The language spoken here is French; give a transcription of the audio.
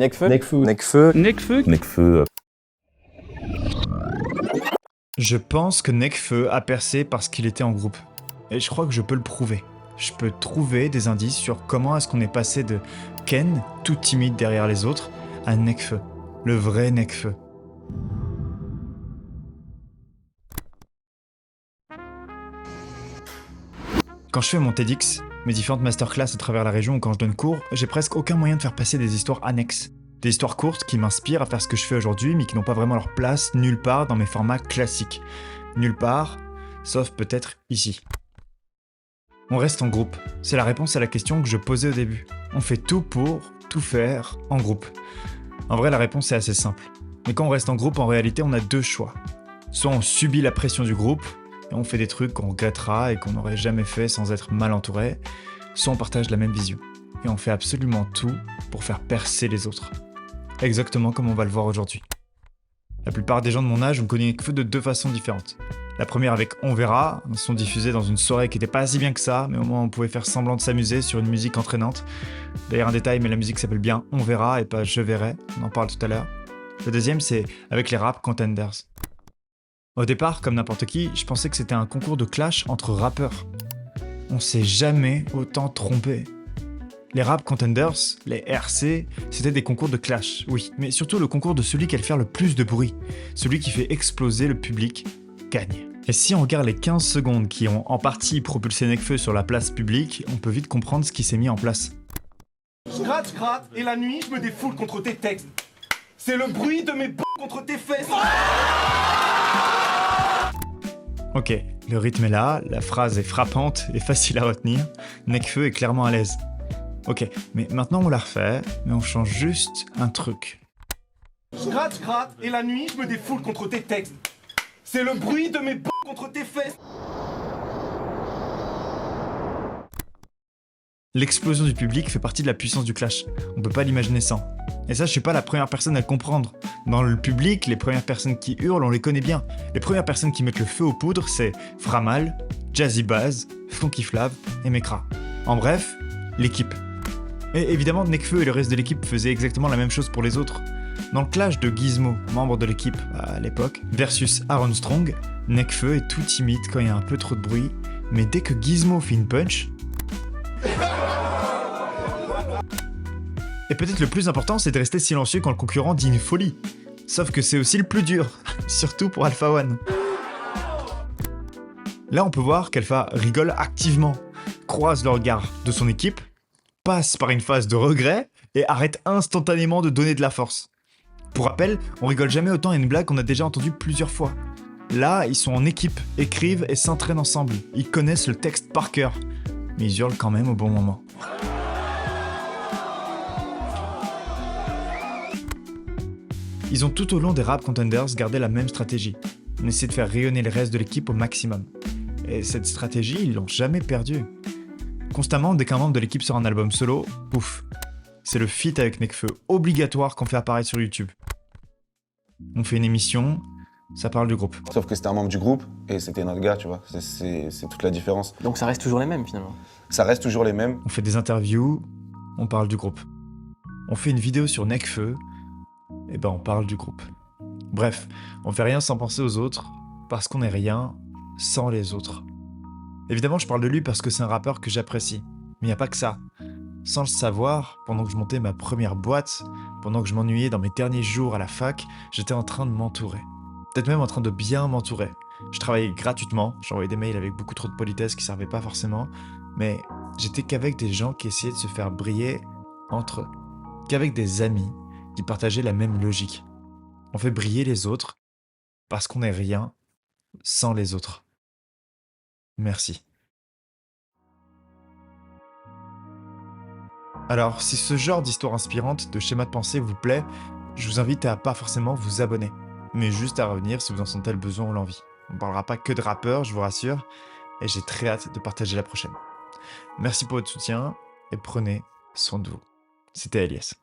Nekfeu. Nekfeu. Je pense que Nekfeu a percé parce qu'il était en groupe. Et je crois que je peux le prouver. Je peux trouver des indices sur comment est-ce qu'on est passé de Ken, tout timide derrière les autres, à Nekfeu. Le vrai Nekfeu. Quand je fais mon TEDx, mes différentes masterclass à travers la région ou quand je donne cours, j'ai presque aucun moyen de faire passer des histoires annexes. Des histoires courtes qui m'inspirent à faire ce que je fais aujourd'hui mais qui n'ont pas vraiment leur place nulle part dans mes formats classiques. Nulle part, sauf peut-être ici. On reste en groupe. C'est la réponse à la question que je posais au début. On fait tout pour tout faire en groupe. En vrai, la réponse est assez simple. Mais quand on reste en groupe, en réalité, on a deux choix. Soit on subit la pression du groupe, et on fait des trucs qu'on regrettera et qu'on n'aurait jamais fait sans être mal entouré, soit on partage la même vision. Et on fait absolument tout pour faire percer les autres. Exactement comme on va le voir aujourd'hui. La plupart des gens de mon âge ont connu Nekfeu de deux façons différentes. La première avec On Verra, un son diffusé dans une soirée qui était pas si bien que ça, mais au moins on pouvait faire semblant de s'amuser sur une musique entraînante. D'ailleurs un détail, mais la musique s'appelle bien On Verra et pas Je Verrai, on en parle tout à l'heure. Le deuxième c'est avec les Rap Contenders. Au départ, comme n'importe qui, je pensais que c'était un concours de clash entre rappeurs. On s'est jamais autant trompé. Les Rap Contenders, les RC, c'était des concours de clash, oui, mais surtout le concours de celui qui allait faire le plus de bruit. Celui qui fait exploser le public gagne. Et si on regarde les 15 secondes qui ont en partie propulsé Nekfeu sur la place publique, on peut vite comprendre ce qui s'est mis en place. Je gratte, et la nuit, je me défoule contre tes textes. C'est le bruit de mes b*** contre tes fesses. Ok, le rythme est là, la phrase est frappante et facile à retenir, Nekfeu est clairement à l'aise. Ok, mais maintenant on la refait, mais on change juste un truc. Je gratte, et la nuit, je me défoule contre tes textes. C'est le bruit de mes b*** contre tes fesses. L'explosion du public fait partie de la puissance du clash. On peut pas l'imaginer sans. Et ça, je suis pas la première personne à le comprendre. Dans le public, les premières personnes qui hurlent, on les connaît bien. Les premières personnes qui mettent le feu aux poudres, c'est Framal, Jazzy Baz, Funky Flav et Mekra. En bref, l'équipe. Et évidemment, Nekfeu et le reste de l'équipe faisaient exactement la même chose pour les autres. Dans le clash de Gizmo, membre de l'équipe à l'époque, versus Aaron Strong, Nekfeu est tout timide quand il y a un peu trop de bruit, mais dès que Gizmo fait une punch... Et peut-être le plus important, c'est de rester silencieux quand le concurrent dit une folie. Sauf que c'est aussi le plus dur, surtout pour Alpha One. Là, on peut voir qu'Alpha rigole activement, croise le regard de son équipe, passe par une phase de regret et arrête instantanément de donner de la force. Pour rappel, on rigole jamais autant à une blague qu'on a déjà entendue plusieurs fois. Là, ils sont en équipe, écrivent et s'entraînent ensemble. Ils connaissent le texte par cœur, mais ils hurlent quand même au bon moment. Ils ont tout au long des Rap Contenders gardé la même stratégie. On essaie de faire rayonner le reste de l'équipe au maximum. Et cette stratégie, ils l'ont jamais perdue. Constamment, dès qu'un membre de l'équipe sort un album solo, pouf. C'est le feat avec Nekfeu obligatoire qu'on fait apparaître sur YouTube. On fait une émission, ça parle du groupe. Sauf que c'était un membre du groupe et c'était notre gars, tu vois. C'est toute la différence. Donc ça reste toujours les mêmes finalement. Ça reste toujours les mêmes. On fait des interviews, on parle du groupe. On fait une vidéo sur Nekfeu, et ben on parle du groupe. Bref, on fait rien sans penser aux autres, parce qu'on est rien sans les autres. Évidemment, je parle de lui parce que c'est un rappeur que j'apprécie. Mais il n'y a pas que ça. Sans le savoir, pendant que je montais ma première boîte, pendant que je m'ennuyais dans mes derniers jours à la fac, j'étais en train de m'entourer. Peut-être même en train de bien m'entourer. Je travaillais gratuitement, j'envoyais des mails avec beaucoup trop de politesse qui servaient pas forcément, mais j'étais qu'avec des gens qui essayaient de se faire briller entre eux. Qu'avec des amis qui partageaient la même logique. On fait briller les autres parce qu'on n'est rien sans les autres. Merci. Alors, si ce genre d'histoire inspirante, de schéma de pensée vous plaît, je vous invite à pas forcément vous abonner, mais juste à revenir si vous en sentez le besoin ou l'envie. On ne parlera pas que de rappeurs, je vous rassure, et j'ai très hâte de partager la prochaine. Merci pour votre soutien, et prenez soin de vous. C'était Elias.